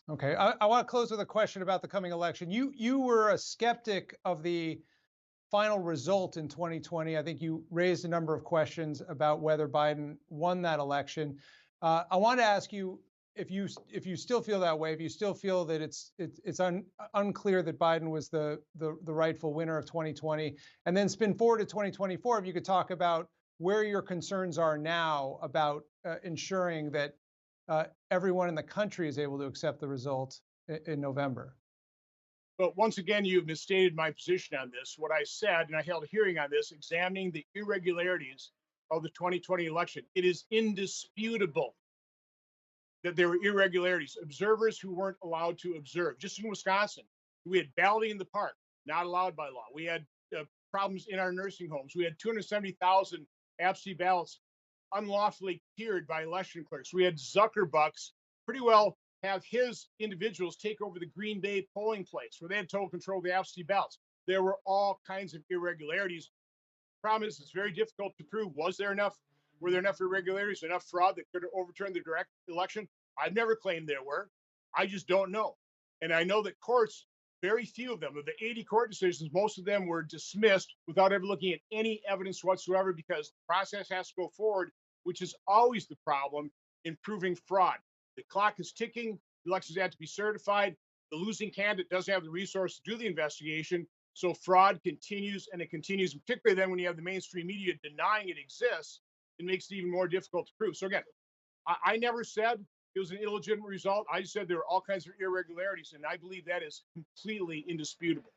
Okay, I want to close with a question about the coming election. You were a skeptic of the final result in 2020. I think you raised a number of questions about whether Biden won that election. I want to ask you if you still feel that way. If you still feel that it's unclear that Biden was the rightful winner of 2020, and then spin forward to 2024. If you could talk about where your concerns are now about ensuring that everyone in the country is able to accept the result in November. But once again, you've misstated my position on this. What I said, and I held a hearing on this, examining the irregularities of the 2020 election. It is indisputable that there were irregularities, observers who weren't allowed to observe. Just in Wisconsin, we had balloting in the park, not allowed by law. We had problems in our nursing homes. We had 270,000 absentee ballots unlawfully cured by election clerks. We had Zuckerbucks pretty well have his individuals take over the Green Bay polling place where they had total control of the absentee ballots. There were all kinds of irregularities. Problem is, it's very difficult to prove. Were there enough irregularities, enough fraud that could have overturned the direct election? I've never claimed there were. I just don't know. And I know that courts, very few of them, of the 80 court decisions, most of them were dismissed without ever looking at any evidence whatsoever because the process has to go forward, which is always the problem in proving fraud. The clock is ticking. Elections have to be certified. The losing candidate doesn't have the resource to do the investigation. So fraud continues and it continues, particularly then when you have the mainstream media denying it exists, it makes it even more difficult to prove. So again, I never said it was an illegitimate result. I said there were all kinds of irregularities, and I believe that is completely indisputable.